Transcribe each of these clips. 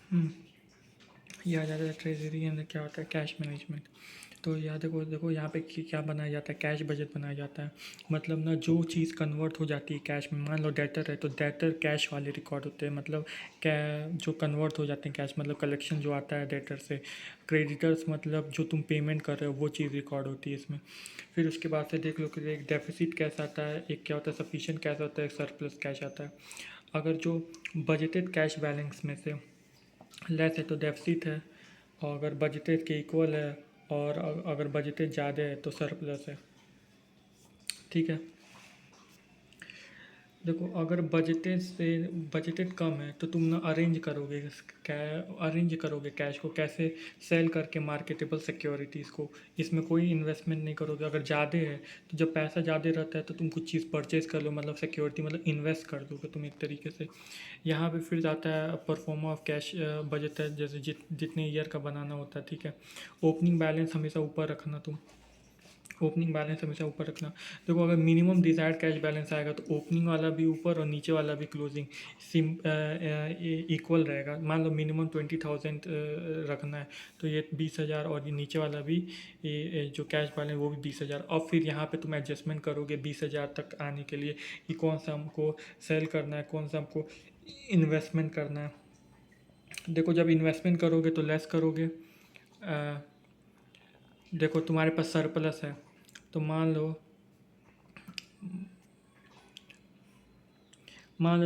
हम्म, ये आ जाता है ट्रेजरी एंड क्या होता है कैश मैनेजमेंट। तो यहाँ देखो देखो यहाँ पे क्या बनाया जाता है, कैश बजट बनाया जाता है। मतलब ना जो चीज़ कन्वर्ट हो जाती है कैश में, मान लो डेटर है तो डेटर कैश वाले रिकॉर्ड होते हैं, मतलब क्या जो कन्वर्ट हो जाते हैं कैश, मतलब कलेक्शन जो आता है डेटर से। क्रेडिटर्स मतलब जो तुम पेमेंट कर रहे हो वो चीज़ रिकॉर्ड होती है इसमें। फिर उसके बाद से देख लो कि एक डेफिसिट कैश आता है, एक क्या होता है सफिशिएंट कैश होता है, एक सरप्लस कैश आता है। अगर जो बजटेड कैश बैलेंस में से लेस है तो डेफिसिट है, और अगर बजटेड के इक्वल है, और अगर बजटेड ज़्यादा है तो सरप्लस है। ठीक है। देखो अगर बजटेड कम है तो तुम ना अरेंज करोगे कैश को कैसे, सेल करके मार्केटेबल सिक्योरिटीज़ को। इसमें कोई इन्वेस्टमेंट नहीं करोगे। अगर ज़्यादा है तो जब पैसा ज़्यादा रहता है तो तुम कुछ चीज़ परचेज कर लो, मतलब सिक्योरिटी, मतलब इन्वेस्ट कर दोगे तुम एक तरीके से। यहाँ पे फिर आता है परफॉर्मा ऑफ कैश बजट है, जैसे जितने ईयर का बनाना होता है। ठीक है। ओपनिंग बैलेंस हमेशा ऊपर रखना तुम, ओपनिंग बैलेंस हमेशा ऊपर रखना। देखो अगर मिनिमम डिज़ायर्ड कैश बैलेंस आएगा तो ओपनिंग वाला भी ऊपर और नीचे वाला भी क्लोजिंग सिम इक्वल रहेगा। मान लो मिनिमम 20,000 रखना है तो ये 20,000, और ये नीचे वाला भी ये जो कैश बैलेंस वो भी 20,000। और फिर यहाँ पे तुम एडजस्टमेंट करोगे 20,000 तक आने के लिए कि कौन सा हमको सेल करना है, कौन सा हमको इन्वेस्टमेंट करना है। देखो जब इन्वेस्टमेंट करोगे तो लेस करोगे। देखो तुम्हारे पास सरप्लस है तो मान लो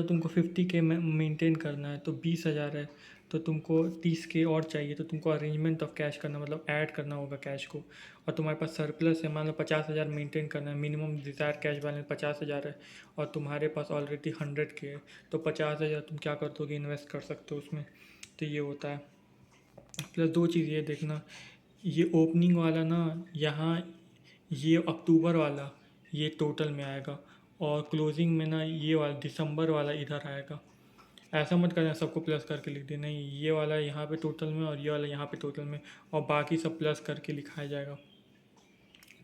तुमको 50K में मेंटेन करना है तो 20,000 है, तो तुमको 30K और चाहिए, तो तुमको अरेंजमेंट ऑफ कैश करना, मतलब ऐड करना होगा कैश को। और तुम्हारे पास सरप्लस है, मान लो 50,000 मेंटेन करना है, मिनिमम डिज़ायर कैश बैलेंस 50,000 है, और तुम्हारे पास ऑलरेडी 100K है, तो 50,000 तुम क्या कर दोगे, इन्वेस्ट कर सकते हो उसमें। तो ये होता है। प्लस दो चीज़ ये देखना, ये ओपनिंग वाला ना यहाँ, ये अक्टूबर वाला ये टोटल में आएगा, और क्लोजिंग में ना ये वाला दिसंबर वाला इधर आएगा। ऐसा मत करना सबको प्लस करके लिख दे, नहीं, ये वाला यहाँ पे टोटल में और ये वाला यहाँ पे टोटल में, और बाकी सब प्लस करके लिखाया जाएगा।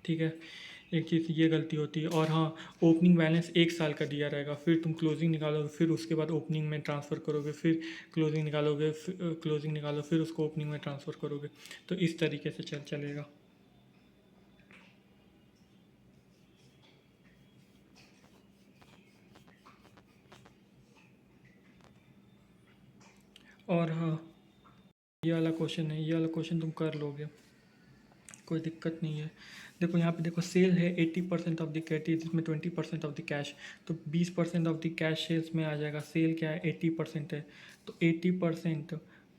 ठीक है। एक चीज़ ये गलती होती है। और हाँ, ओपनिंग बैलेंस 1 साल का दिया रहेगा, फिर तुम क्लोजिंग निकालोगे, फिर उसके बाद ओपनिंग में ट्रांसफ़र करोगे, फिर क्लोजिंग निकालोगे, क्लोजिंग निकालो, फिर उसको ओपनिंग में ट्रांसफ़र करोगे। तो इस तरीके से चलेगा। और हाँ, ये वाला क्वेश्चन है, ये वाला क्वेश्चन तुम कर लोगे, कोई दिक्कत नहीं है। देखो यहाँ पे देखो, सेल है 80% ऑफ द क्रेडिट, जिसमें 20% ऑफ द कैश, तो 20% ऑफ द कैश सेल्स में आ जाएगा। सेल क्या है, 80% है, तो 80%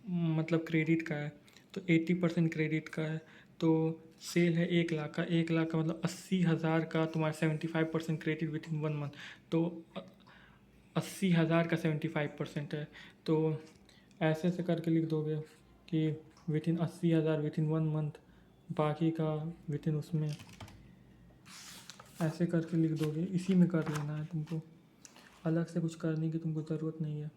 मतलब क्रेडिट का है, तो 80% क्रेडिट का है। तो सेल है 1 लाख का, 1 लाख का मतलब 80,000 का तुम्हारा 75% क्रेडिट विद इन 1 मंथ। तो 80,000 का 75% है। तो ऐसे ऐसे करके लिख दोगे कि with in 80,000 with in 1 month, बाकी का विद इन उसमें, ऐसे करके लिख दोगे। इसी में कर लेना है तुमको, अलग से कुछ करने की तुमको ज़रूरत नहीं है।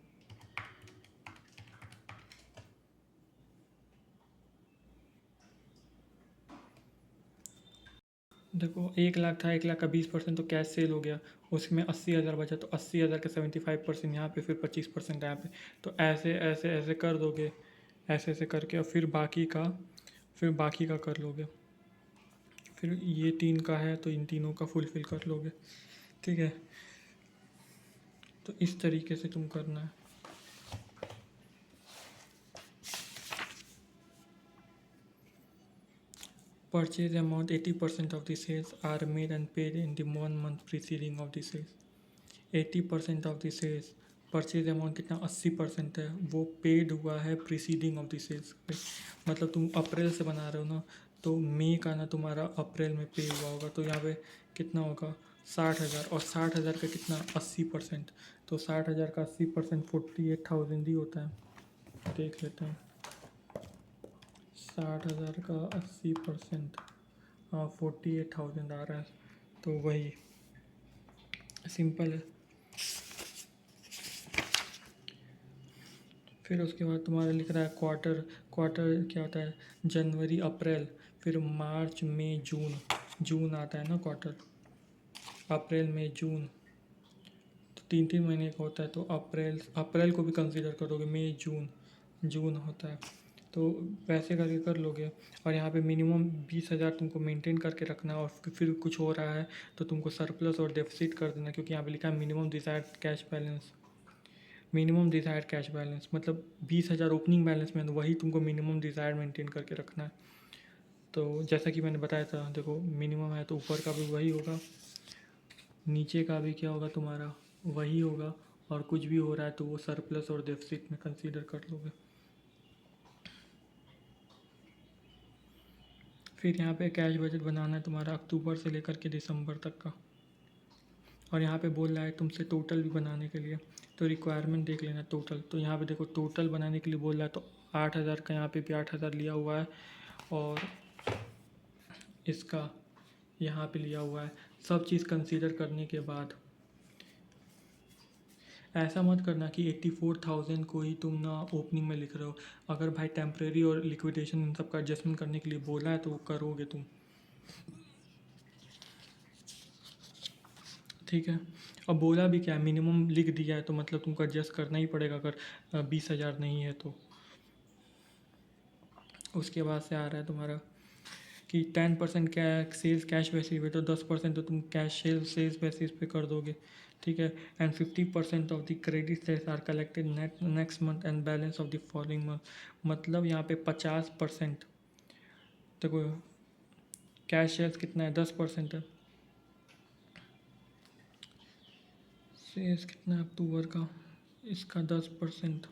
देखो 1 लाख था, 1 लाख का 20% तो कैश सेल हो गया, उसमें 80,000 बचा, तो 80,000 का 75% यहाँ पे, फिर 25% यहाँ पे। तो ऐसे ऐसे ऐसे कर दोगे, ऐसे ऐसे करके, और फिर बाकी का कर लोगे। फिर ये 3 का है तो इन तीनों का फुलफ़िल कर लोगे। ठीक है। तो इस तरीके से तुम करना है। Purchase amount 80% of the sales are made and paid in the 1 month preceding of the sales। 80% of the sales, purchase amount कितना 80% है, वो पेड हुआ है प्रीसीडिंग ऑफ द सेल्स पे। मतलब तुम अप्रैल से बना रहे हो ना, तो मई का ना तुम्हारा अप्रैल में पे हुआ होगा, तो यहाँ पे कितना होगा 60,000, और 60,000 का कितना 80%, तो 60,000 का 80% 48,000 ही होता है। देख लेते हैं, 60,000 का 80%, हाँ 48,000 आ रहा है, तो वही सिंपल है। फिर उसके बाद तुम्हारा लिख रहा है क्वार्टर, क्वार्टर क्या होता है, जनवरी अप्रैल, फिर मार्च मई जून, जून आता है ना क्वार्टर, अप्रैल मई जून, तो 3 3 महीने का होता है, तो अप्रैल अप्रैल को भी कंसीडर करोगे, मई जून, जून होता है। तो वैसे करके कर लोगे। और यहाँ पे मिनिमम 20,000 तुमको मेंटेन करके रखना है, और फिर कुछ हो रहा है तो तुमको सरप्लस और डेफिसिट कर देना, क्योंकि यहाँ पे लिखा है minimum desired cash balance. Minimum desired cash balance मतलब 20,000 ओपनिंग बैलेंस में, तो वही तुमको मिनिमम डिजायर्ड मेंटेन करके रखना है। तो जैसा कि मैंने बताया था, देखो मिनिमम है तो ऊपर का भी वही होगा, नीचे का भी क्या होगा तुम्हारा, वही होगा। और कुछ भी हो रहा है तो वो सरप्लस और डेफिसिट में कंसीडर कर लोगे। फिर यहाँ पे कैश बजट बनाना है तुम्हारा अक्टूबर से लेकर के दिसंबर तक का। और यहाँ पे बोल रहा है तुमसे टोटल भी बनाने के लिए, तो रिक्वायरमेंट देख लेना टोटल। तो यहाँ पे देखो टोटल बनाने के लिए बोल रहा है, तो 8,000 का यहाँ पे भी 8,000 लिया हुआ है, और इसका यहाँ पे लिया हुआ है। सब चीज़ कंसीडर करने के बाद ऐसा मत करना कि 84,000 को ही तुम ना ओपनिंग में लिख रहे हो। अगर भाई टेम्प्रेरी और लिक्विडेशन इन सब का एडजस्टमेंट करने के लिए बोला है तो वो करोगे तुम, ठीक है। अब बोला भी क्या है, मिनिमम लिख दिया है तो मतलब तुमको एडजस्ट करना ही पड़ेगा, अगर 20,000 नहीं है तो। उसके बाद से आ रहा है तुम्हारा कि 10% सेल्स कैश बेसिस पे, तो 10% तो तुम कैश सेल्स बेसिस पे कर दोगे, ठीक है। And 50% of the credit sales are collected next month and balance of the following month. मतलब यहाँ पे 50%, देखो कैश सेल्स कितना है, 10% है। सेल्स कितना है अक्टूबर का, इसका 10%।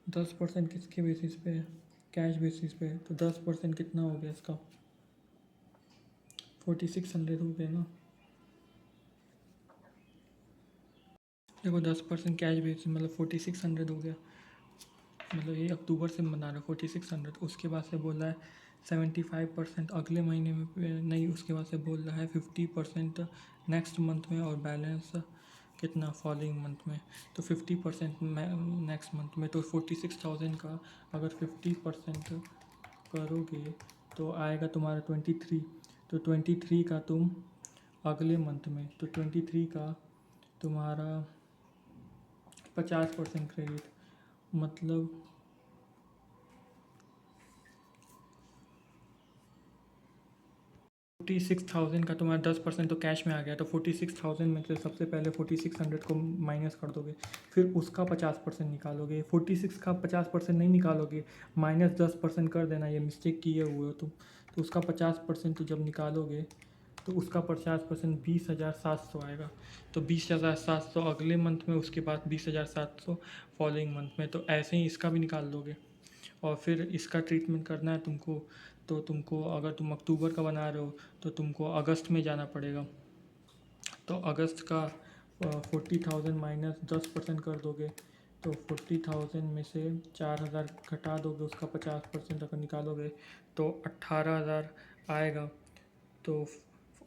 10% किसके बेसिस पे है, कैश बेसिस पे है, तो 10% कितना हो गया इसका, 4600 हो गया ना। देखो 10% कैश बेसिस मतलब 4600 हो गया, मतलब ये अक्टूबर से बना रहा है 4600। उसके बाद से बोल रहा है 75% अगले महीने में, नहीं उसके बाद से बोल रहा है 50% नेक्स्ट मंथ में, और बैलेंस कितना फॉलोइंग मंथ में। तो 50% नेक्स्ट मंथ में, तो 46,000 का अगर 50% करोगे तो आएगा तुम्हारा 23। तो 23 का तुम अगले मंथ में, तो 23 का तुम्हारा 50% क्रेडिट, मतलब 46,000 का तुम्हारा 10% तो कैश में आ गया। तो 46,000 में से सबसे पहले 4600 को माइनस कर दोगे, फिर उसका 50% निकालोगे। 46 का 50% नहीं निकालोगे, -10% कर देना, ये मिस्टेक किए हुए हो तुम। तो उसका 50% तो जब निकालोगे तो उसका 50% 20,700 आएगा। तो 20,700 अगले मंथ में, उसके बाद 20,700 फॉलोइंग मंथ में। तो ऐसे ही इसका भी निकाल लोगे। और फिर इसका ट्रीटमेंट करना है तुमको, तो तुमको अगर तुम अक्टूबर का बना रहे हो तो तुमको अगस्त में जाना पड़ेगा। तो अगस्त का 40,000 -10% कर दोगे, तो 40,000 में से 4,000 घटा दोगे, उसका 50% अगर निकालोगे तो 18,000 आएगा। तो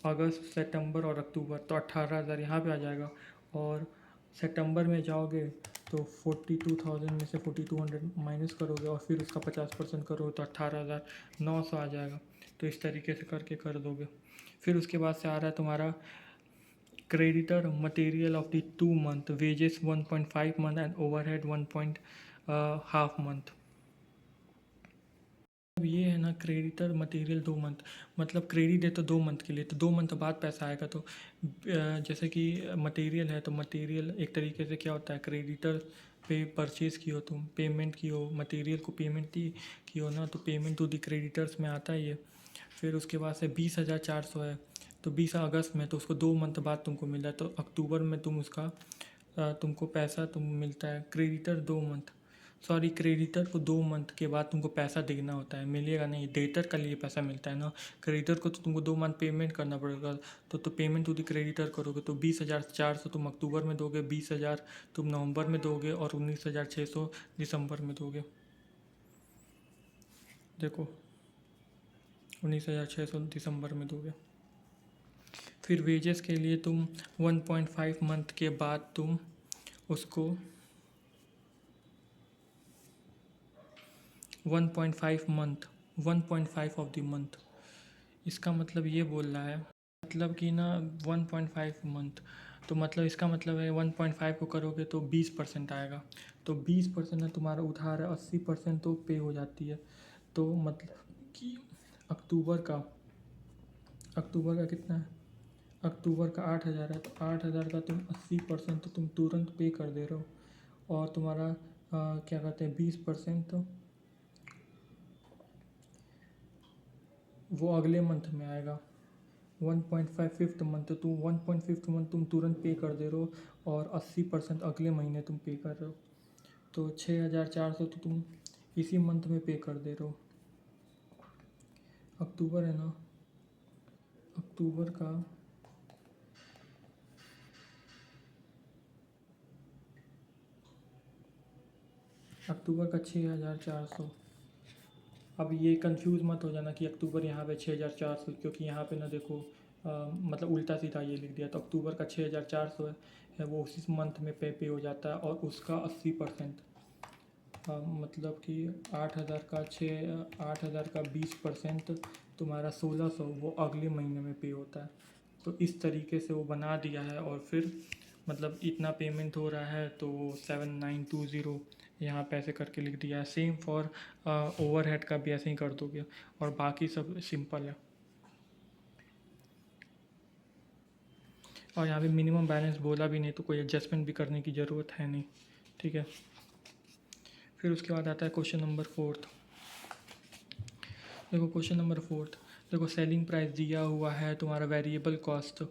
अगस्त सितंबर और अक्टूबर, तो 18,000 यहाँ पे आ जाएगा। और सितंबर में जाओगे तो 42,000 में से 4,200 माइनस करोगे, और फिर उसका 50% करोगे तो 18,900 आ जाएगा। तो इस तरीके से करके कर दोगे। फिर उसके बाद से आ रहा है तुम्हारा creditor material of the 2 month, wages 1.5 month and overhead 1.5 month. अब ये है ना क्रेडिटर मटेरियल 2 मंथ, मतलब क्रेडिट है तो 2 मंथ के लिए, तो 2 मंथ बाद पैसा आएगा। तो जैसे कि मटेरियल है, तो मटेरियल एक तरीके से क्या होता है, क्रेडिटर पे परचेज़ की हो तुम, पेमेंट की हो, मटेरियल को पेमेंट की हो ना, तो पेमेंट टू द क्रेडिटर्स में आता ही है। फिर उसके बाद से 20,400 है, तो 20 अगस्त में, तो उसको 2 मंथ बाद तुमको मिल रहा है। तो अक्टूबर में तुम उसका तुमको पैसा तुम मिलता है। क्रेडिटर 2 मंथ, सॉरी क्रेडिटर को 2 मंथ के बाद तुमको पैसा देना होता है, मिलेगा नहीं, डेटर का लिए पैसा मिलता है ना। क्रेडिटर को तो तुमको 2 मंथ पेमेंट करना पड़ेगा। तो पेमेंट टू द क्रेडिटर करोगे तो 20,400 तुम अक्टूबर में दोगे, 20,000 तुम नवंबर में दोगे, और 19,600 दिसंबर में दोगे। देखो 19,600 दिसंबर में दोगे। फिर वेजेस के लिए तुम 1.5 मंथ के बाद तुम उसको 1.5 मंथ, 1.5 ऑफ द मंथ, इसका मतलब ये बोल रहा है, मतलब कि ना 1.5 मंथ तो मतलब इसका मतलब है 1.5 को करोगे तो 20% आएगा। तो 20% है तुम्हारा उधार है, 80% तो पे हो जाती है। तो मतलब कि अक्टूबर का अक्टूबर का कितना है, अक्टूबर का 8,000 है, तो 8,000 का तुम 80% तो तुम तुरंत पे कर दे रहे हो। और तुम्हारा क्या कहते हैं 20% तो वो अगले मंथ में आएगा। 1.5 फिफ्थ मंथ, तो तुम 1.5 मंथ तुम तुरंत पे कर दे रहे हो और 80% अगले महीने तुम पे कर रहे हो। तो 6,400 तो तुम इसी मंथ में पे कर दे रहे हो। अक्टूबर है ना, अक्टूबर का अक्टूबर का 6,400। अब ये कंफ्यूज मत हो जाना कि अक्टूबर यहाँ पे 6,400, क्योंकि यहाँ पे ना देखो मतलब उल्टा सीधा ये लिख दिया। तो अक्टूबर का 6,400 है वो उसी मंथ में पे हो जाता है और उसका 80%, मतलब कि 8,000 का 20% तुम्हारा 1,600 वो अगले महीने में पे होता है। तो इस तरीके से वो बना दिया है। और फिर मतलब इतना पेमेंट हो रहा है तो 7,920 यहाँ पैसे करके लिख दिया है। सेम फॉर ओवरहेड का भी ऐसे ही कर दोगे और बाकी सब सिंपल है। और यहाँ पे मिनिमम बैलेंस बोला भी नहीं, तो कोई एडजस्टमेंट भी करने की ज़रूरत है नहीं। ठीक है, फिर उसके बाद आता है क्वेश्चन नंबर 4। देखो क्वेश्चन नंबर 4, देखो सेलिंग प्राइस दिया हुआ है तुम्हारा वेरिएबल कॉस्ट,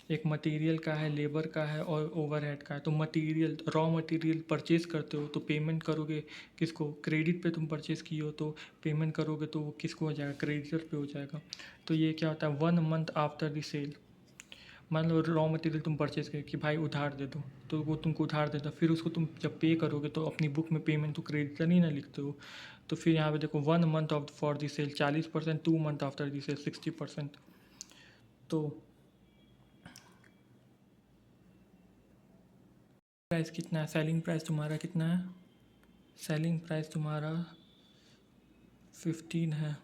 एक मटेरियल का है, लेबर का है और ओवरहेड का है। तो मटेरियल, रॉ मटेरियल परचेज करते हो तो पेमेंट करोगे किसको, क्रेडिट पे तुम परचेज़ किए हो तो पेमेंट करोगे तो वो किसको हो जाएगा, क्रेडिटर पे हो जाएगा। तो ये क्या होता है, 1 मंथ आफ्टर द सेल। मान लो रॉ मटेरियल तुम परचेज करो कि भाई उधार दे दो, तो वो तुमको उधार देता, फिर उसको तुम जब पे करोगे तो अपनी बुक में पेमेंट तो क्रेडिटर नहीं ना लिखते हो। तो फिर यहाँ पे देखो 1 month of for the sale 40%, 2 month after the sale 60%। तो प्राइस कितना है, सेलिंग प्राइस तुम्हारा कितना है, सेलिंग प्राइस तुम्हारा 15 है,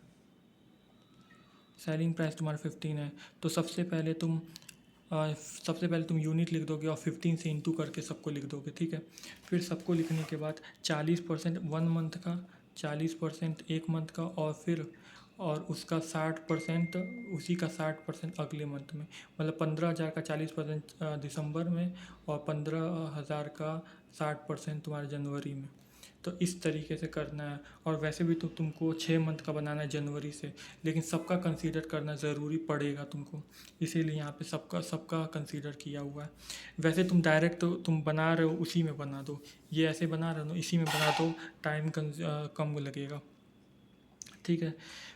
सेलिंग प्राइस तुम्हारा 15 है। तो सबसे पहले तुम यूनिट लिख दोगे और 15 से इंटू करके सबको लिख दोगे। ठीक है, फिर सबको लिखने के बाद 40% 1 मंथ का, 40% 1 मंथ का, और उसका 60% उसी का 60% अगले मंथ में। मतलब 15,000 का 40% दिसंबर में और 15,000 का 60% तुम्हारे जनवरी में। तो इस तरीके से करना है। और वैसे भी तो तुमको 6 मंथ का बनाना है जनवरी से, लेकिन सबका कंसीडर करना ज़रूरी पड़ेगा तुमको, इसीलिए यहाँ पे सबका सबका कंसीडर किया हुआ है। वैसे तुम डायरेक्ट तो तुम बना रहे हो उसी में बना दो, ये ऐसे बना रहे हो ना इसी में बना दो, टाइम कम लगेगा। ठीक है,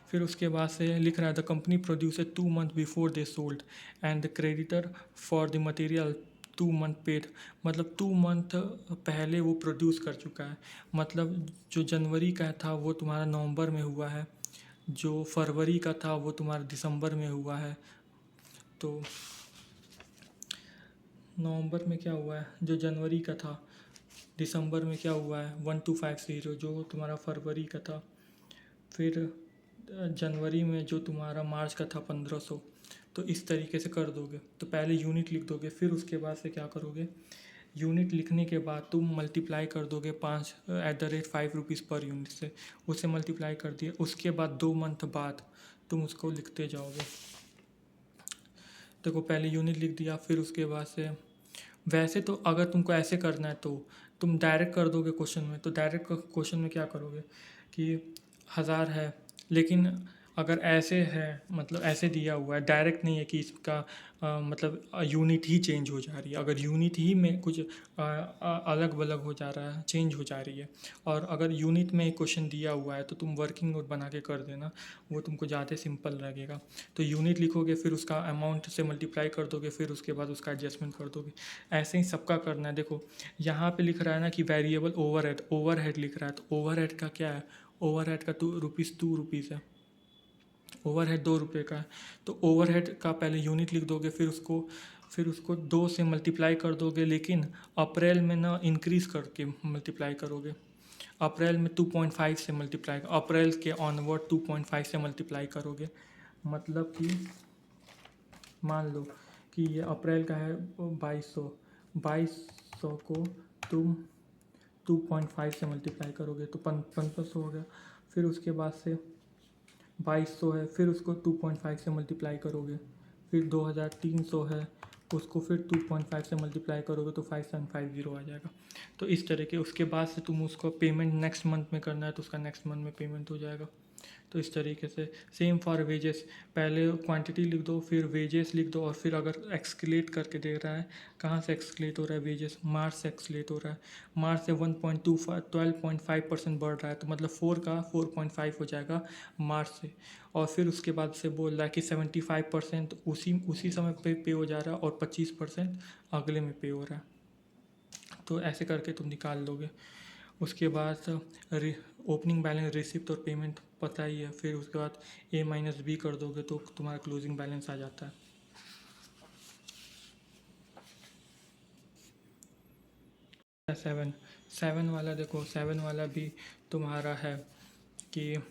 फिर उसके बाद से लिख रहा है the company producer 2 month before they sold and the creditor for the material 2 month paid. मतलब 2 मंथ पहले वो प्रोड्यूस कर चुका है। मतलब जो जनवरी का था वो तुम्हारा नवंबर में हुआ है, जो फरवरी का था वो तुम्हारा दिसंबर में हुआ है। तो नवंबर में क्या हुआ है, जो जनवरी का था, दिसंबर में क्या हुआ है 1250 जो तुम्हारा फरवरी का था, फिर जनवरी में जो तुम्हारा मार्च का था 1500। तो इस तरीके से कर दोगे। तो पहले यूनिट लिख दोगे, फिर उसके बाद से क्या करोगे, यूनिट लिखने के बाद तुम मल्टीप्लाई कर दोगे 5 रुपीज़ पर यूनिट से, उससे मल्टीप्लाई कर दिए। उसके बाद 2 मंथ बाद तुम उसको लिखते जाओगे। देखो पहले यूनिट लिख दिया, फिर उसके बाद से वैसे तो अगर तुमको ऐसे करना है तो तुम डायरेक्ट कर दोगे क्वेश्चन में। तो डायरेक्ट क्वेश्चन में क्या करोगे कि 1,000 है, लेकिन अगर ऐसे है, मतलब ऐसे दिया हुआ है, डायरेक्ट नहीं है कि इसका मतलब यूनिट ही चेंज हो जा रही है। अगर यूनिट ही में कुछ अलग अलग हो जा रहा है, चेंज हो जा रही है, और अगर यूनिट में क्वेश्चन दिया हुआ है तो तुम वर्किंग नोट बना के कर देना, वो तुमको ज़्यादा सिंपल लगेगा। तो यूनिट लिखोगे, फिर उसका अमाउंट से मल्टीप्लाई कर दोगे, फिर उसके बाद उसका एडजस्टमेंट कर दोगे। ऐसे ही सबका करना है। देखो यहाँ पे लिख रहा है ना कि वेरिएबल ओवरहेड, ओवरहेड लिख रहा है, तो ओवरहेड का क्या है, ओवरहेड का 2 रुपीज़ है, ओवरहेड 2 रुपये का है। तो ओवरहेड का पहले यूनिट लिख दोगे, फिर उसको 2 से मल्टीप्लाई कर दोगे, लेकिन अप्रैल में ना इंक्रीज़ करके मल्टीप्लाई करोगे। अप्रैल में 2.5 से मल्टीप्लाई, अप्रैल के ऑनवर्ड 2.5 से मल्टीप्लाई करोगे। मतलब कि मान लो कि ये अप्रैल का है 2200 को तुम 2.5 से मल्टीप्लाई करोगे तो 1500 हो गया। फिर उसके बाद से 2200 है, फिर उसको 2.5 से मल्टीप्लाई करोगे, फिर 2300 है, उसको फिर 2.5 से मल्टीप्लाई करोगे तो 5750 आ जाएगा। तो इस तरह के उसके बाद से तुम उसको पेमेंट नेक्स्ट मंथ में करना है तो उसका नेक्स्ट मंथ में पेमेंट हो जाएगा। तो इस तरीके से सेम फॉर वेजेस, पहले क्वांटिटी लिख दो, फिर वेजेस लिख दो, और फिर अगर एक्सक्लेट करके दे रहा है कहाँ से एक्सक्लेट हो रहा है वेजेस, मार्च से एक्सक्लेट हो रहा है। मार्च से 12.5% बढ़ रहा है तो मतलब 4 का 4.5 हो जाएगा मार्च से। और फिर उसके बाद से बोल रहा है कि 75% उसी उसी समय पे हो जा रहा है और 25% अगले में पे हो रहा है। तो ऐसे करके तुम निकाल लोगे। उसके बाद ओपनिंग बैलेंस, रिसिप्ट और पेमेंट पता ही है, फिर उसके बाद A-B कर दोगे तो तुम्हारा क्लोजिंग बैलेंस आ जाता है। 7 वाला देखो, 7 वाला भी तुम्हारा है कि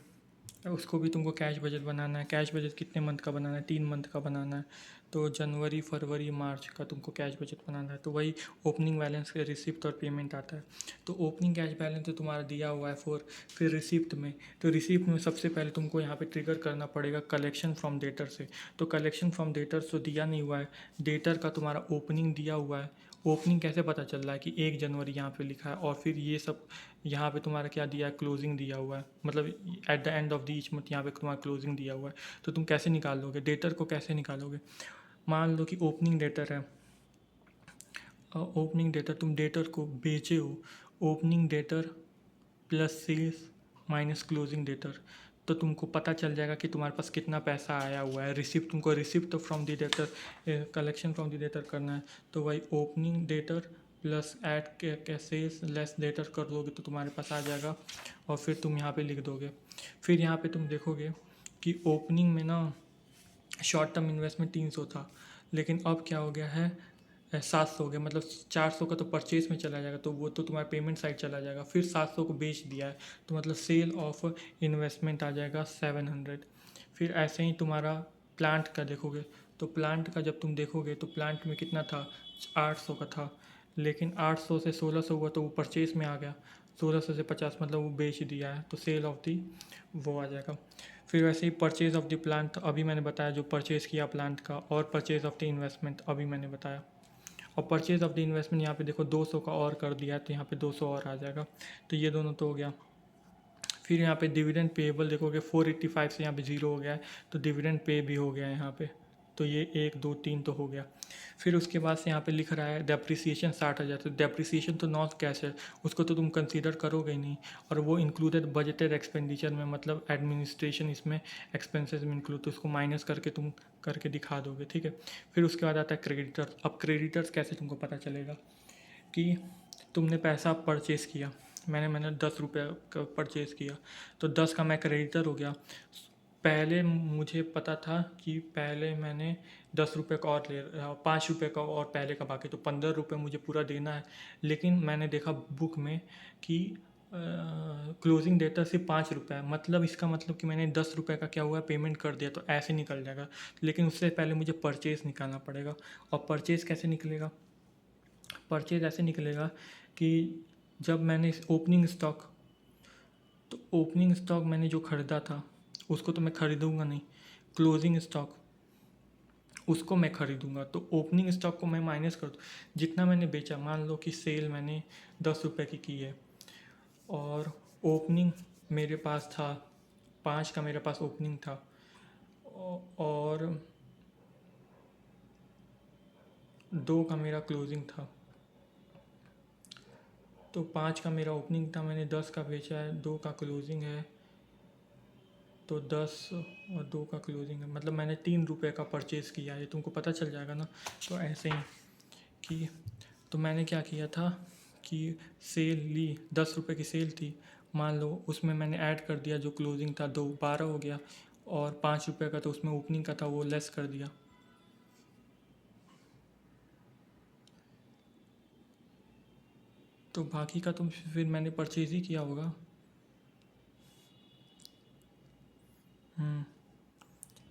उसको भी तुमको कैश बजट बनाना है। कैश बजट कितने मंथ का बनाना है? 3 मंथ का बनाना है। तो जनवरी फरवरी मार्च का तुमको कैश बजट बनाना है। तो वही ओपनिंग बैलेंस के रिसिप्ट और पेमेंट आता है। तो ओपनिंग कैश बैलेंस तो तुम्हारा दिया हुआ है 4। फिर रिसिप्ट में, तो रिसिप्ट में सबसे पहले तुमको यहाँ पे ट्रिगर करना पड़ेगा कलेक्शन फ्रॉम डेटर से। तो कलेक्शन फ्रॉम डेटर तो दिया नहीं हुआ है, डेटर का तुम्हारा ओपनिंग दिया हुआ है। ओपनिंग कैसे पता चल रहा है कि 1 जनवरी यहाँ पे लिखा है, और फिर ये सब यहाँ पे तुम्हारा क्या दिया है, क्लोजिंग दिया हुआ है, मतलब at the end of the each month यहाँ पे तुम्हारा क्लोजिंग दिया हुआ है। तो तुम कैसे निकाल लोगे डेटर को, कैसे निकालोगे? मान लो कि ओपनिंग डेटर है, ओपनिंग डेटर तुम डेटर को बेचे हो, opening debtor plus sales minus closing debtor, तो तुमको पता चल जाएगा कि तुम्हारे पास कितना पैसा आया हुआ है। रिसिप्ट तुमको रिसिप्ट तो from the debtor, collection from the debtor करना है, तो वही ओपनिंग डेटर प्लस ऐड के सेल्स लेस डेटर कर दोगे तो तुम्हारे पास आ जाएगा, और फिर तुम यहाँ पे लिख दोगे। फिर यहाँ पे तुम देखोगे कि ओपनिंग में ना शॉर्ट टर्म इन्वेस्टमेंट 300 था, लेकिन अब क्या हो गया है 700 हो गया, मतलब 400 का तो परचेज में चला जाएगा, तो वो तो तुम्हारा पेमेंट साइड चला जाएगा। फिर 700 को बेच दिया है तो मतलब सेल ऑफ इन्वेस्टमेंट आ जाएगा 700। फिर ऐसे ही तुम्हारा प्लांट का देखोगे, तो प्लांट का जब तुम देखोगे तो प्लांट में कितना था, 800 का था, लेकिन 800 से 1600 हुआ तो वो परचेज में आ गया, 1600 से 50 मतलब वो बेच दिया है, तो सेल ऑफ दी वो आ जाएगा। फिर वैसे ही परचेज ऑफ द प्लांट अभी मैंने बताया, जो परचेज़ किया प्लांट का, और परचेज ऑफ द इन्वेस्टमेंट अभी मैंने बताया। और परचेज ऑफ द इन्वेस्टमेंट यहाँ पे देखो 200 का और कर दिया है तो यहाँ पे 200 और आ जाएगा, तो ये दोनों तो हो गया। फिर यहाँ पे डिविडेंड पेएबल देखोगे 485 से यहाँ पे 0 हो गया है, तो डिविडेंड पे भी हो गया है यहाँ पे, तो ये 1 2 3 तो हो गया। फिर उसके बाद से यहाँ पे लिख रहा है डेप्रिसिएशन 60,000, तो डेप्रिसिएशन तो नॉन कैश है, उसको तो तुम कंसीडर करोगे ही नहीं, और वो इंक्लूडेड बजटेड एक्सपेंडिचर में, मतलब एडमिनिस्ट्रेशन इसमें एक्सपेंसेस में इंक्लूड, तो उसको माइनस करके तुम करके दिखा दोगे, ठीक है। फिर उसके बाद आता है क्रेडिटर्स। अब क्रेडिटर्स कैसे तुमको पता चलेगा कि तुमने पैसा परचेज़ किया, मैंने 10 रुपये का परचेज़ किया, तो 10 का मैं क्रेडिटर हो गया। पहले मुझे पता था कि पहले मैंने 10 रुपये का और 5 रुपये का और पहले का बाकी, तो 15 रुपये मुझे पूरा देना है। लेकिन मैंने देखा बुक में कि क्लोजिंग डेटा सिर्फ 5 रुपये है, मतलब इसका मतलब कि मैंने 10 रुपये का क्या हुआ पेमेंट कर दिया, तो ऐसे निकल जाएगा। लेकिन उससे पहले मुझे परचेज़ निकालना पड़ेगा। और परचेज़ कैसे निकलेगा? परचेज ऐसे निकलेगा कि जब मैंने ओपनिंग स्टॉक, तो ओपनिंग स्टॉक मैंने जो ख़रीदा था उसको तो मैं ख़रीदूँगा नहीं, क्लोजिंग स्टॉक उसको मैं ख़रीदूँगा। तो ओपनिंग स्टॉक को मैं माइनस कर दूँ, जितना मैंने बेचा, मान लो कि सेल मैंने 10 रुपये की है, और ओपनिंग मेरे पास था 5 का, मेरे पास ओपनिंग था, और 2 का मेरा क्लोजिंग था। तो 5 का मेरा ओपनिंग था, मैंने 10 का बेचा है, 2 का क्लोजिंग है, तो 10 और 2 का क्लोजिंग है, मतलब मैंने 3 रुपये का परचेज़ किया है, तुमको पता चल जाएगा ना। तो ऐसे ही कि तो मैंने क्या किया था कि सेल ली, 10 रुपये की सेल थी, मान लो उसमें मैंने ऐड कर दिया जो क्लोजिंग था, 12 हो गया, और 5 रुपये का तो उसमें ओपनिंग का था वो लेस कर दिया, तो बाकी का तो फिर मैंने परचेज़ ही किया होगा।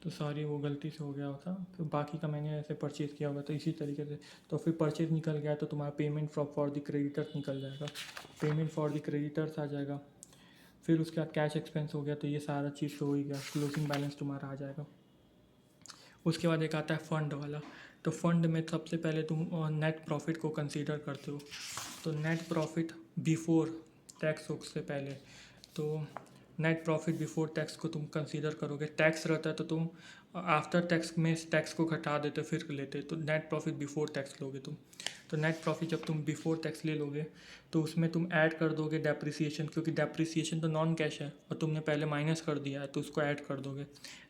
तो सॉरी वो गलती से हो गया होता, फिर बाकी का मैंने ऐसे परचेज़ किया होगा तो इसी तरीके से। तो फिर परचेज़ निकल गया तो तुम्हारा पेमेंट फॉर द क्रेडिटर्स निकल जाएगा, पेमेंट फॉर द क्रेडिटर्स आ जाएगा। फिर उसके बाद कैश एक्सपेंस हो गया, तो ये सारा चीज़ तो हो ही गया, क्लोजिंग बैलेंस तुम्हारा आ जाएगा। उसके बाद एक आता है फंड वाला। तो फंड में सबसे पहले तुम नेट प्रॉफिट को कंसीडर करते हो। तो नेट प्रॉफिट बिफोर टैक्स से पहले, तो नेट प्रॉफिट बिफोर टैक्स को तुम कंसीडर करोगे। टैक्स रहता है तो तुम आफ्टर टैक्स में टैक्स को घटा देते फिर लेते, तो नेट प्रॉफिट बिफोर टैक्स लोगे तुम। तो नेट प्रॉफिट जब तुम बिफोर टैक्स ले लोगे तो उसमें तुम ऐड कर दोगे डेप्रिसिएशन, क्योंकि डेप्रिसिएशन तो नॉन कैश है और तुमने पहले माइनस कर दिया है, तो उसको ऐड कर दोगे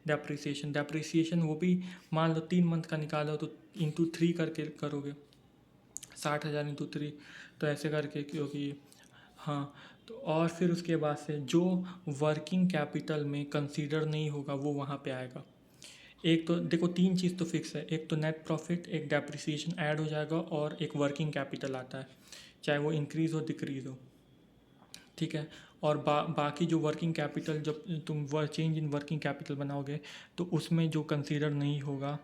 डेप्रिसिएशन वो भी मान लो 3 मंथ का निकालो तो इंटू 3 करके करोगे, 60,000 इंटू 3, तो ऐसे करके, क्योंकि हाँ। तो और फिर उसके बाद से जो वर्किंग कैपिटल में कंसीडर नहीं होगा वो वहाँ पे आएगा। एक तो देखो 3 चीज़ तो फिक्स है, एक तो नेट प्रॉफिट, एक डेप्रिसिएशन ऐड हो जाएगा और एक वर्किंग कैपिटल आता है, चाहे वो इंक्रीज़ हो डिक्रीज़ हो, ठीक है। और बाकी जो वर्किंग कैपिटल जब तुम चेंज इन वर्किंग कैपिटल बनाओगे तो उसमें जो कंसीडर नहीं होगा,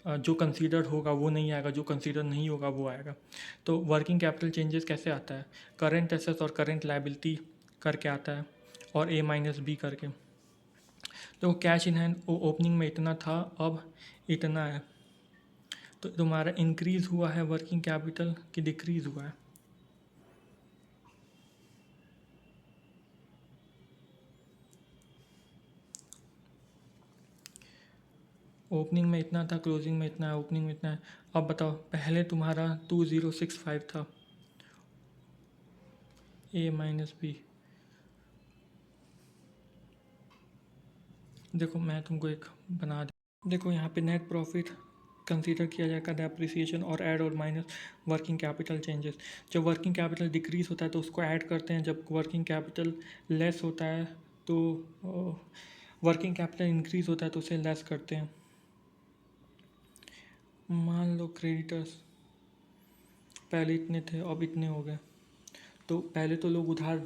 जो कंसीडर होगा वो नहीं आएगा, जो कंसीडर नहीं होगा वो आएगा। तो वर्किंग कैपिटल चेंजेस कैसे आता है, करंट एसेट्स और करंट लायबिलिटी करके आता है और ए माइनस बी करके। तो कैश इन हैंड ओपनिंग में इतना था, अब इतना है, तो तुम्हारा इंक्रीज़ हुआ है वर्किंग कैपिटल कि डिक्रीज़ हुआ है। ओपनिंग में इतना था, क्लोजिंग में इतना है, ओपनिंग में इतना है। अब बताओ, पहले तुम्हारा 2065 था, ए माइनस बी। देखो मैं तुमको एक बना दे, देखो यहाँ पे नेट प्रॉफिट कंसीडर किया जाएगा, डेप्रिसिएशन और ऐड और माइनस वर्किंग कैपिटल चेंजेस। जब वर्किंग कैपिटल डिक्रीज होता है तो उसको ऐड करते हैं, जब वर्किंग कैपिटल लेस होता है तो वर्किंग कैपिटल इंक्रीज होता है तो उसे लेस करते हैं। मान लो क्रेडिटर्स पहले इतने थे अब इतने हो गए, तो पहले तो लोग उधार